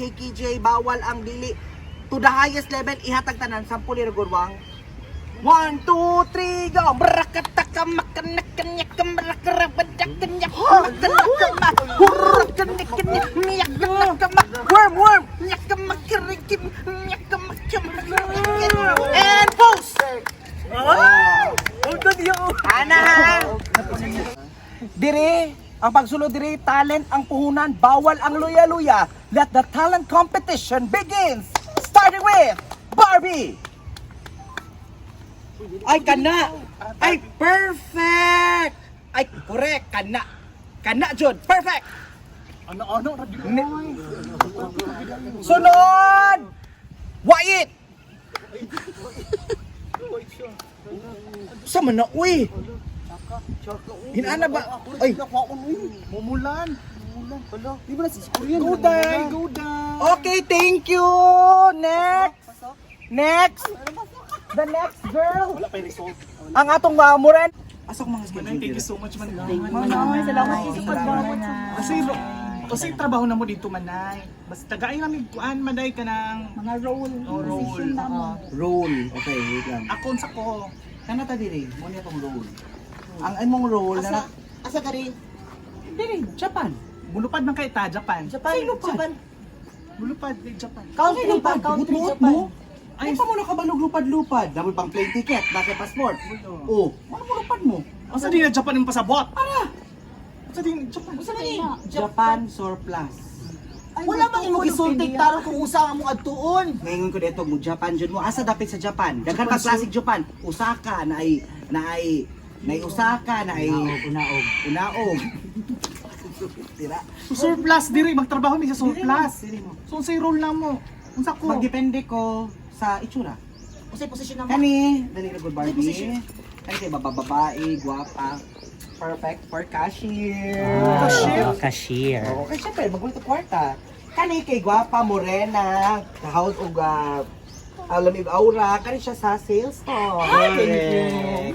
KJ, bawal ang dili. To the highest level, ihatag tanan, 10 gurwang. 1, 2, 3, go! Brakataka makanakanyaka marakarabadakanyaka makanakama hurrakanyakanyakanyakanakama worm! Nyakamakirikim nyakamakamakirim and pose! Ana! Dire, ang pagsulod dire, talent ang puhunan, bawal ang luya-luya. Let the talent competition begins! Starting with Barbie! Ay, kana! Ay, perfect! Ay, correct! Kana! Kana, Jud! Perfect! Ano? Sunod! Wait! Sama na, uy! Hinana ba? Ay! Mumulan. Di ba na si Korean? Go, Day! Okay, thank you! Next! The next girl! Wala pa yung result. Ang atong muren. Asa ko mga Manay, thank you so much, Manay. Manay, salamat po sa pagbawat sa Kasi trabaho na mo dito, Manay. Basta tagay namin kuan, Manay, ka ng mga role. role. Roll. Okay, wait lang. Akon sa ko. Kana ta diri, mo niya tong roll. Ang imong roll na Asa ka rin? diri, Japan. Bulupad man kay ta, Japan. Sino pa? Japan. Bulupad kay Japan. Country pa, country Japan. Ay, pa mo nakabalog lupad-lupad. Dami pang plane ticket, nasa passport. Oh, ano mo lupad mo? Asa din na Japan yung pasabot? Asa din Japan? Asa ka rin? Japan surplus. Wala bang imong isultik taro kung usa ang mong adtuon? Ngayon ko dito mo Japan jud mo asa dapit sa Japan. Daghan pa classic Japan. Osaka na ay Osaka na ay unaog. Tira. So, surplus diri, magtrabaho mi sa surplus. So, say role na mo. Unsa ko? Magdepende ko sa itsura. Usa posisyon na mo. Kani, dali na good Barbie. position. Kani kay babae, guwapa. Perfect for cashier. Cashier. Oo, kasi syempre, magulito kwarta. Kani kay guwapa, morena, kahawad og alamig aura, kani siya sa sales store.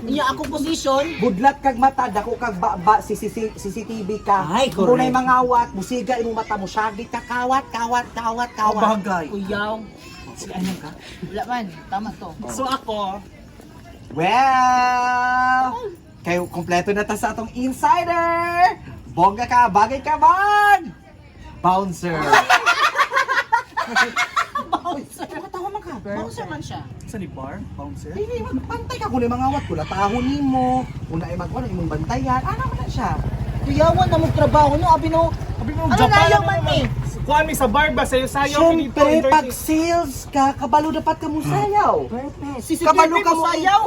Iya akong posisyon. Budlat kag mata, dako kag CCTV ka. Ay, correct. Kunay mangawat, musiga imong mata mo, syagit ka, kawat. Bagay. Kuyaw. Sige, anong ka? Wala man, tama to. So, ako, Well, kayo kompleto na ta sa atong insider. Bongga ka, bagay ka man. Bouncer. Bouncer. Tawa man ka. Bouncer man siya. sa ni bar, bouncer. Dili magpantay ka kunay mangawat, kula tahon nimo. Una ay magkuan imong bantayan. Ano man na siya? Kuyawan na mong trabaho no, abi no. Sabi mo, Ano Japan layo ano man naman? eh? Kuhaan mi sa bar ba? Sayo-sayo mi dito. Siyempre, pag sales ka, kabalo dapat ka mo sayaw. Perfect. Kabalo ka mo sayaw.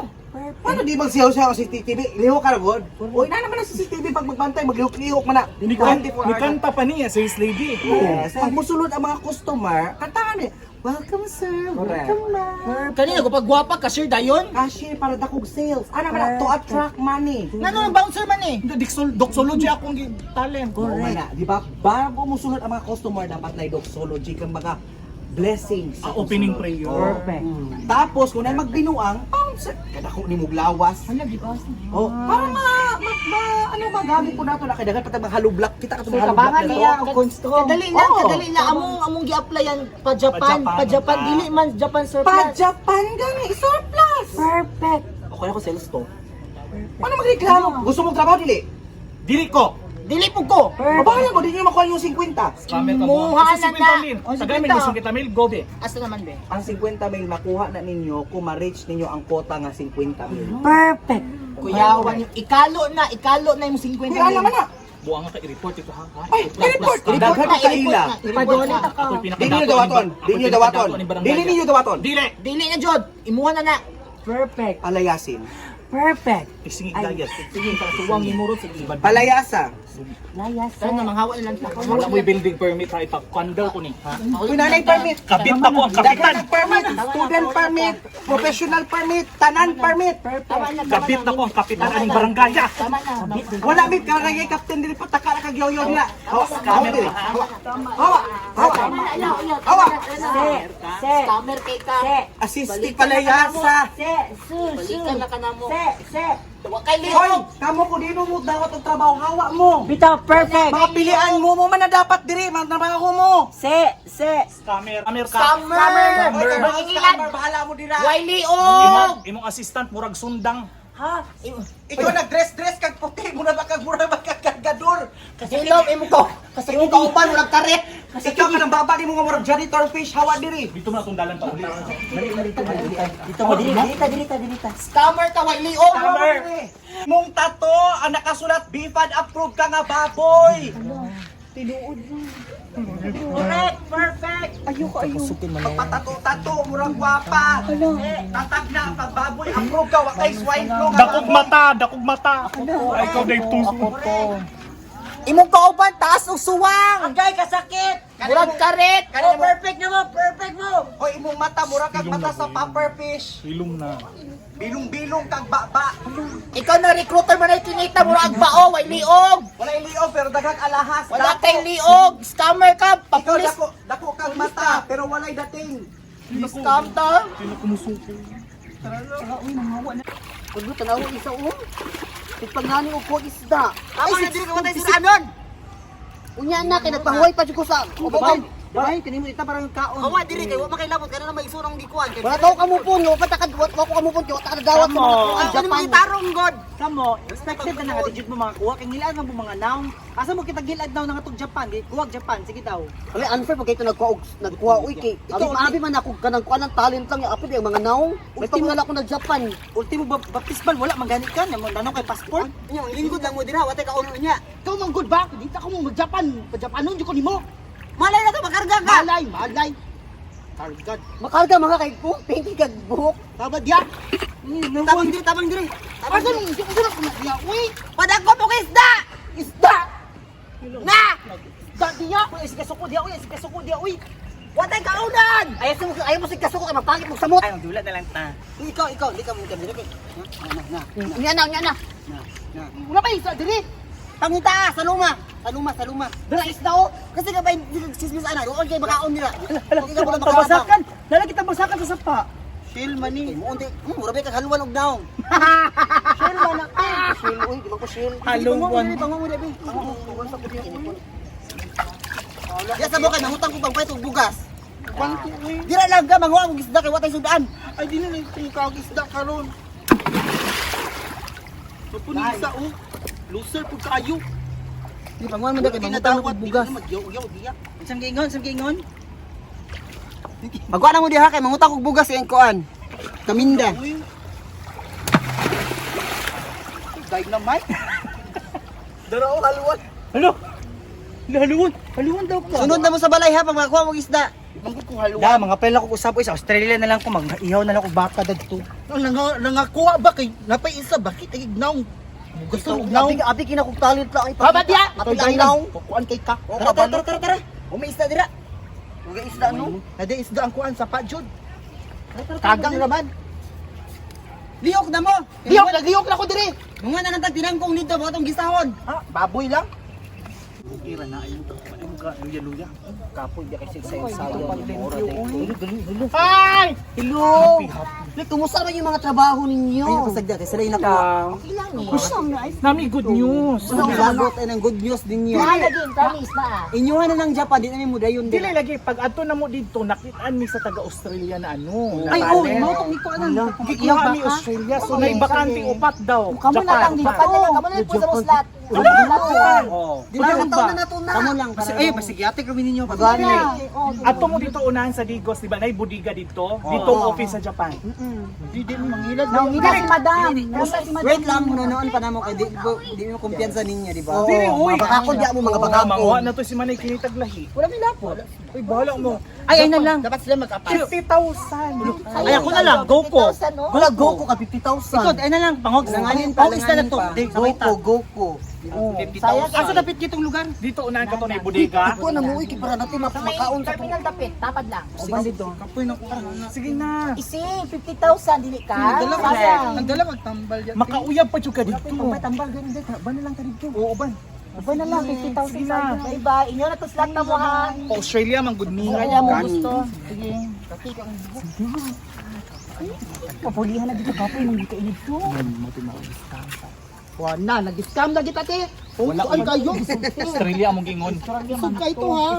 Paano di magsiyaw-siyaw sa CCTV? Liho ka na, God? Uy, na naman ang CCTV pag magbantay, maglihok-lihok man na. Ni 24 hours. kanta pa niya, sales lady. Yes. Pag musulod ang mga customer, kantahan eh. Welcome, sir. Welcome, ma'am. Kanina ko pag gwapa ka sir dayon. Cashier para dakog sales. Ano man to attract money. Nano bouncer man eh. Hindi, doxology akong talent. Oo man na, di ba? Bago musulod ang mga customer, dapat na doxology kang mga blessings. sa Opening susunod. prayer. Perfect. Tapos, kung na magbinuang, bouncer. Kada ko ni muglawas. Hala di ba? Oh, para ano magamit po nato na kay daghan patag maghalublak kita ka Kabangan niya ang Kadali lang among gi-applyan pa Japan, dili man Japan Pa surplus. Japan gani surplus. Perfect. Okay ako sales to. Paano magreklamo? Gusto mong trabaho dili? Dili ko. Dili po ko. Mabahala ko, di nyo makuha yung 50. Scammer ka mo. Muha Kasi na 50 mil. na. Tagay may 50 mil, gobe. Asa naman be? Ang 50 mil makuha na ninyo kung ma-reach ninyo ang quota nga 50 mil. Perfect. Kuyawan yung ikalo na yung 50 Kaya naman na. Buang nga ka i-report ito ha. Ay, i-report. Daghan ka ila. Ipadonate ka. Ako'y Di ninyo dawaton. Di ninyo dawaton. Dili ninyo dawaton. Dili. Dili na jud. Imuha na na. Perfect. Palayasin. Perfect. Isingig dayas. Sige, suwang imurot sige. Palayasa. Layas. Sana manghawa na lang ta. Wala mo'y building permit ha. Ipa-quandar ko ni. Ha? Uy, nanay permit. Kabit na ko ang Daghan kapitan. ng permit. Student permit. Professional permit. Tanan permit. Tama na. Kabit na ko ang kapitan aning barangaya. Tama na. Wala mit karagay captain dili pataka na kagyoyo nila. Hawa dili. Hawa. Hawa. Scammer kay ka. Assistant palayasa. Balikan na ka na mo. Wakay Hoy, liog. kamo ko dino mo dapat ang trabaho hawa mo. Bitaw, perfect. Mga pilian mo man na dapat diri, man trabaho mo. Se. Scammer. Scammer ka. Scammer. Hoy, trabaho Mangingilan. scammer, bahala mo dira. Way liog. Imong assistant murag sundang. Ha? Ikaw nag-dress kag puti, mura ba kag kargador. Kasilom imo ko. Kasi mo kauban ulag karet. Ikaw ka nang baba di mo nga murag janitor fish hawa diri. Dito na tundalan pa uli. Dito mo, dilita. Scammer ka way liog. Scammer. Mong tato ang nakasulat BFAD approved ka nga baboy. Correct, perfect. Pagpatato-tato, murang gwapa. Tatag na ang pagbaboy, approve ka, wakay swine flu nga Dakog mata. Ay, ikaw na ito. Imong kauban taas og suwang. Agay kasakit. Murag karet. Oh, perfect mo. Hoy, imong mata, murang kag mata sa puffer fish. Ilong na. Bilong-bilong kag baba. Ikaw na recruiter man ay kinita murag bao way liog. Wala liog, pero daghang alahas. Wala Dako. kay liog. Scammer ka. Ikaw Papulis. dako kag mata, pero walay dating. Scam ta. Sino kumusuko? Kuno tanaw isa Pag nani og kog isda. Ay sige ka watay sa anon. Unya na kay nagpahuway pa jud ko sa. Bay, kanimo ita parang kaon. Awa diri kay wa makailabot kana na may isunang gikuan. Wala daw kamupon, wa patakad wa ko kamupon, wa ta dawat sa mga kuan Japan. Gitarong god. Kamo, expected na nakatijud mo mga kuha kay ngilaan man mo mga naong. Asa mo kita gilad daw nga tug Japan, di kuwag Japan, sige daw. Wala unfair pag ito nagkuha uy kay. Abi man ako kanang kuan ng talent lang apid ang mga naong. Ultimo na ako nag Japan. Ultimo baptismal wala manganit ka, namo danong kay passport. Nya ang lingkod lang mo dira, wa tay kauno niya. Ikaw man good ba? Dito ako mo mag Japan. Pa Japanon jud ko nimo. Malay na to makarga ka. Malay. Kargad. Makarga mga kay po, pinky kag buhok. Tabad ya. Tabang diri. Tabang diri. Di ko sila kumaya. Uy, padagko mo kay isda. Na! Isda diya. Isikasuko diya, uy. Watay kaunan! Ayaw mo sikasuko kay magpangit mo samot. Ay, magdulat na lang ta. Ikaw mo diri kay. Na. Wala pa isa diri. Pangita, saluma. Dala isda o. Kasi ka ba sismis ana, doon kay makaon nila. Tabasakan. Lalaki tabasakan sa sapa. Shield mani. Mo unti, murabi ka haluan og naong. Shield man na. Shield uy, di ba ko shield. Haluan. Pango mo dabi. Pango sa puti ini. Ya sa bukay mangutang ko pagpayt og bugas. Dira lang ka manguha og isda kay watay sudaan. Ay, di na ikaw isda karon. Mapunisa o. Loser po kayo. Di panguha mo kay mangutang og bugas. Isang gingon. Magkuha na mo diha kay mangutang og bugas kay kuan. Kaminda. Dynamite. Dara o haluan. Haluan daw ka. Sunod na mo sa balay ha pag makakuha mo og isda. Mangkot ko haluan. Da, mga pela ko usap sa Australia na lang ko mag-ihaw na lang ko baka dadto. Nangakuha ba kay napay isa bakit ignaw? Bugas Ikaw, og naong. Abi kina kog talent lang ipakita. Babad ya! Mapilang naong. Kukuan kay ka. Tara. Umi isda dira. Uga isda no. Nade isda ang kuan sa pajud. Kagang raman. Liok na mo. Liok na ko dire. Mga na nang tinangkong dito ba tong gisahon. Ha, baboy lang. Ira na ayo. Ano ka? Luya. Kapoy di kay sayo. Ay! Hello. Kumusta ba yung mga trabaho ninyo? Ay, pasagda kay sila inakuha. Okay lang eh. Nami good news. Ano lagot ay ng good news ninyo? Nalagin, promise ba? Inyuhan na ng Japan, di namin mudayon din. Dili lagi pag adto na mo dito nakitaan mi sa taga Australia na ano. Ay, na oh, talent. mo tong iko anan. Gikuha mi Australia so nay bakante upat daw. Kamu na lang dito. Kamu na po sa muslat. Oh. Di ba kataon na nato na? Kamu lang. Ay, basigyate kami ninyo. Pagani. Ato mo dito unahan sa Digos, di ba? Nay budiga dito. Dito ang office sa Japan. Di din mangilad. Nangina si madam. Nasa si madam. Wait lang muna noon pa namo kay di mo kumpiyansa ninyo, di ba? Dili, uy. Mga bakakon di mo mga bakakon. Manguha na to si Manay kinitag lahi. Wala mi lapo. Uy, bahala mo. Ay na lang. Dapat sila mag-apas. 50,000. Ay, ako na lang, GoPro. Wala go ko ka 50,000. Ikaw, ay na lang, pangog. Langanin pa, Pangog isda na langanin to. pa. Di, Go ko. 50,000. Asa dapit kitong lugar? Dito unahan ka to nay budiga. Ako na mo iki para natin makaon sa Terminal dapit, tapad lang. Uban dito. Kapoy na ko. Sige na. Ising, 50,000 dili ka. Sayang. Nagdala magtambal yan. Makauyab pa jud ka dito. Tambal ganun dito. Ban na lang ka dito. Oo ban. Ba na lang, 50,000 Sige na. sayang. Bye-bye. Inyo na to slot na mo ha. Australia man good me. Kaya mo gusto. Sige. Kapulihan na dito kapoy nang dito init to. Wala, nag-scam na kita, te. Wala Wala kayo. Australia among gingon. Isog ka ito, ha?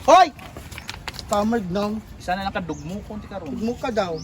Hoy! Scammer nang. Isa na lang kadugmo konti karon. Huwag mo ka daw.